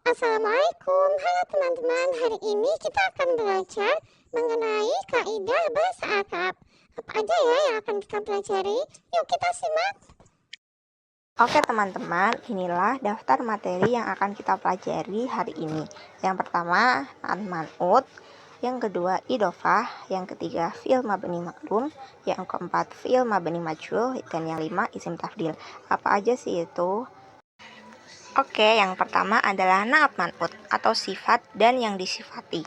Assalamualaikum, halo teman-teman. Hari ini kita akan belajar mengenai kaidah bahasa Arab. Apa aja ya yang akan kita pelajari? Yuk kita simak. Oke teman-teman, inilah daftar materi yang akan kita pelajari hari ini. Yang pertama, man'ut. Yang kedua, idofah. Yang ketiga, fi'il mabni maklum. Yang keempat, fi'il mabni majhul. Dan yang lima, isim tafdil. Apa aja sih itu? Oke, yang pertama adalah na'at man'ut atau sifat dan yang disifati.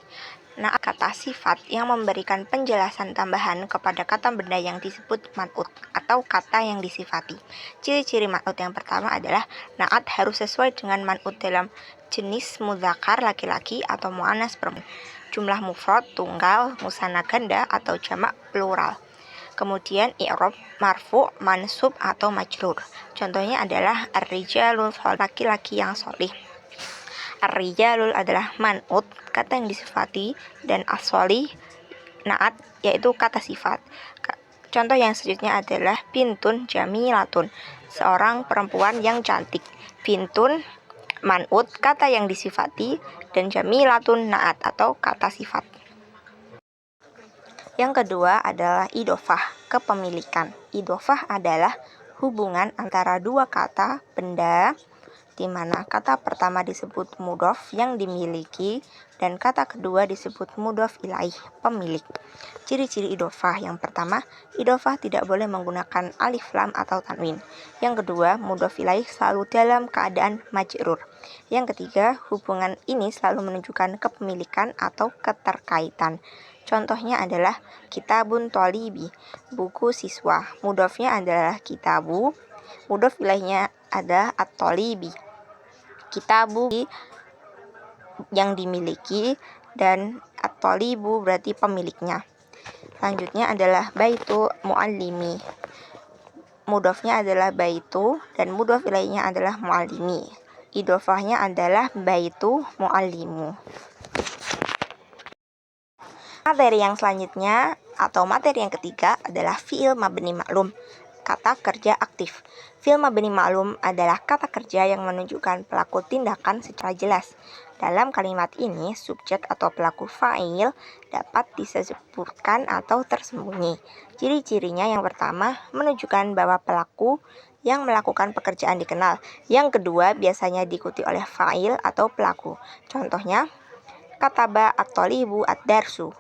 Na'at kata sifat yang memberikan penjelasan tambahan kepada kata benda yang disebut man'ut atau kata yang disifati. Ciri-ciri man'ut yang pertama adalah na'at harus sesuai dengan man'ut dalam jenis mudzakkar laki-laki atau muannas perempuan, jumlah mufrad tunggal, musanna ganda atau jamak plural. Kemudian i'rab marfu, mansub atau majrur. Contohnya adalah ar-rijalul, laki-laki yang sholih. Ar-rijalul adalah man'ut, kata yang disifati, dan as-sholih na'at, yaitu kata sifat. Contoh yang selanjutnya adalah bintun jamilatun, seorang perempuan yang cantik. Bintun man'ut, kata yang disifati, dan jamilatun na'at atau kata sifat. Yang kedua adalah idofah, kepemilikan. Idofah adalah hubungan antara dua kata benda, di mana kata pertama disebut mudhof yang dimiliki dan kata kedua disebut mudhof ilaih, pemilik. Ciri-ciri idofah yang pertama, idofah tidak boleh menggunakan alif lam atau tanwin. Yang kedua, mudhof ilaih selalu dalam keadaan majrur. Yang ketiga, hubungan ini selalu menunjukkan kepemilikan atau keterkaitan. Contohnya adalah kitabun tholibi, buku siswa. Mudhofnya adalah kitabu, mudhof ilaihnya ada at-tholibi, kitabu yang dimiliki, dan at-tholibu berarti pemiliknya. Selanjutnya adalah baitu muallimi, mudhofnya adalah baitu dan mudhof ilaihnya adalah muallimi. Idofahnya adalah baitu muallimu. Materi yang selanjutnya atau materi yang ketiga adalah fi'il mabni maklum, kata kerja aktif. Fi'il mabni maklum adalah kata kerja yang menunjukkan pelaku tindakan secara jelas. Dalam kalimat ini, subjek atau pelaku fa'il dapat disebutkan atau tersembunyi. Ciri-cirinya yang pertama, menunjukkan bahwa pelaku yang melakukan pekerjaan dikenal. Yang kedua, biasanya diikuti oleh fa'il atau pelaku. Contohnya, kataba at-tholibu ad-darsu,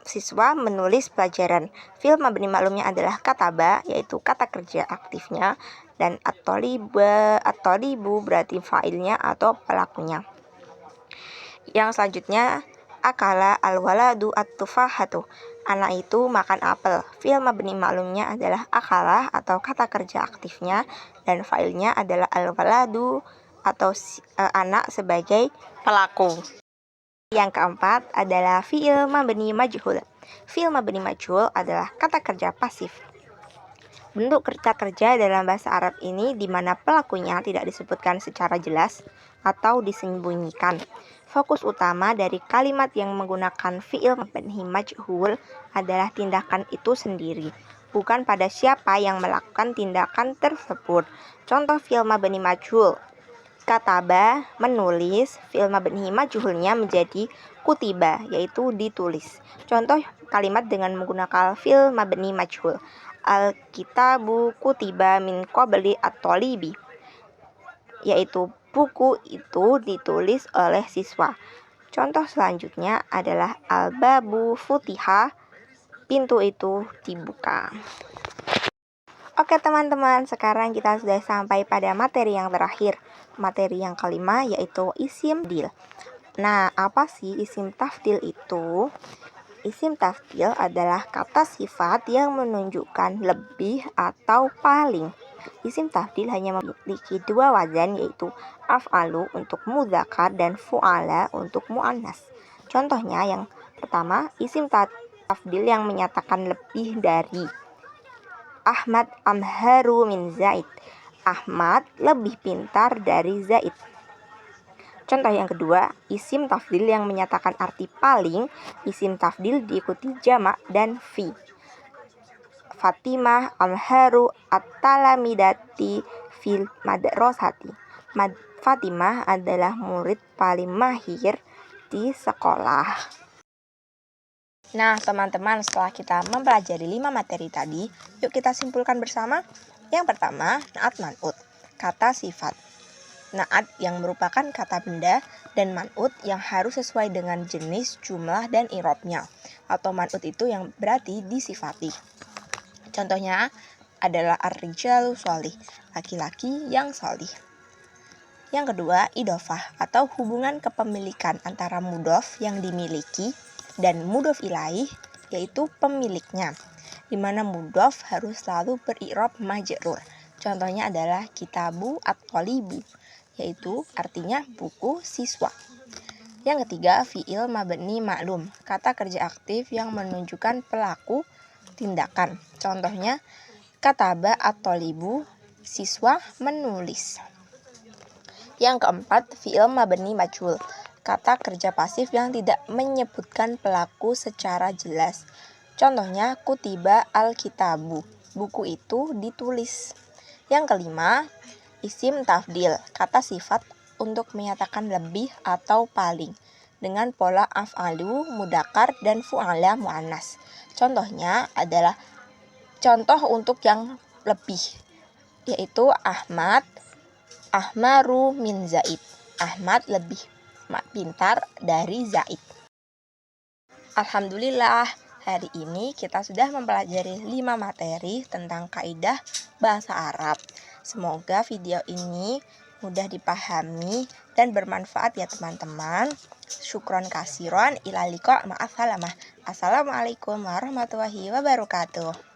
siswa menulis pelajaran. Fi'il mabni maklumnya adalah kataba, yaitu kata kerja aktifnya, dan at-tholibu berarti fa'ilnya atau pelakunya. Yang selanjutnya, akala al-waladu at-tufahatu, anak itu makan apel. Fi'il mabni maklumnya adalah akala atau kata kerja aktifnya, dan fa'ilnya adalah al-waladu atau anak sebagai pelaku. Yang keempat adalah fi'il mabni majhul. Fi'il mabni majhul adalah kata kerja pasif. Bentuk kata kerja dalam bahasa Arab ini di mana pelakunya tidak disebutkan secara jelas atau disembunyikan. Fokus utama dari kalimat yang menggunakan fi'il mabni majhul adalah tindakan itu sendiri, bukan pada siapa yang melakukan tindakan tersebut. Contoh fi'il mabni majhul, kataba menulis, fi'il mabni majhulnya menjadi kutiba, yaitu ditulis. Contoh kalimat dengan menggunakan fi'il mabni majhul, al-kitabu kutiba min qabli at-tholibi, yaitu buku itu ditulis oleh siswa. Contoh selanjutnya adalah al-babu futiha, pintu itu dibuka. Oke teman-teman, sekarang kita sudah sampai pada materi yang terakhir. Materi yang kelima yaitu isim tafdil. Nah, apa sih isim tafdil itu? Isim tafdil adalah kata sifat yang menunjukkan lebih atau paling. Isim tafdil hanya memiliki dua wazan, yaitu af'alu untuk mudzakkar dan fu'ala untuk muannas. Contohnya yang pertama, isim tafdil yang menyatakan lebih dari. Ahmad amharu min Zaid, Ahmad lebih pintar dari Zaid. Contoh yang kedua, isim tafdil yang menyatakan arti paling. Isim tafdil diikuti jamak dan fi. Fatimah amharu at-talamidati fil madrasati, Fatimah adalah murid paling mahir di sekolah. Nah, teman-teman, setelah kita mempelajari 5 materi tadi, yuk kita simpulkan bersama. Yang pertama, naat man'ut, kata sifat. Naat yang merupakan kata benda dan man'ut yang harus sesuai dengan jenis, jumlah, dan i'rabnya. Atau man'ut itu yang berarti disifati. Contohnya adalah ar-rijalu sholih, laki-laki yang sholih. Yang kedua, idhofah atau hubungan kepemilikan antara mudhof yang dimiliki dan mudhof ilaih, yaitu pemiliknya, di mana mudhof harus selalu beri'rab majrur. Contohnya adalah kitabu at-thalibu, yaitu artinya buku siswa. Yang ketiga, fi'il mabni ma'lum, kata kerja aktif yang menunjukkan pelaku tindakan. Contohnya kataba at-thalibu, siswa menulis. Yang keempat, fi'il mabni majhul, kata kerja pasif yang tidak menyebutkan pelaku secara jelas. Contohnya kutiba al-kitabu, buku itu ditulis. Yang kelima, isim tafdil, kata sifat untuk menyatakan lebih atau paling, dengan pola af'alu mudzakkar dan fu'ala muannas. Contohnya adalah contoh untuk yang lebih, yaitu Ahmad ahmaru min Zaid. Ahmad lebih pintar dari Zaid. Alhamdulillah, hari ini kita sudah mempelajari 5 materi tentang kaidah bahasa Arab. Semoga video ini mudah dipahami dan bermanfaat ya teman-teman. Syukron kasiron, ila liqa, ma'assalamah. Assalamualaikum warahmatullahi wabarakatuh.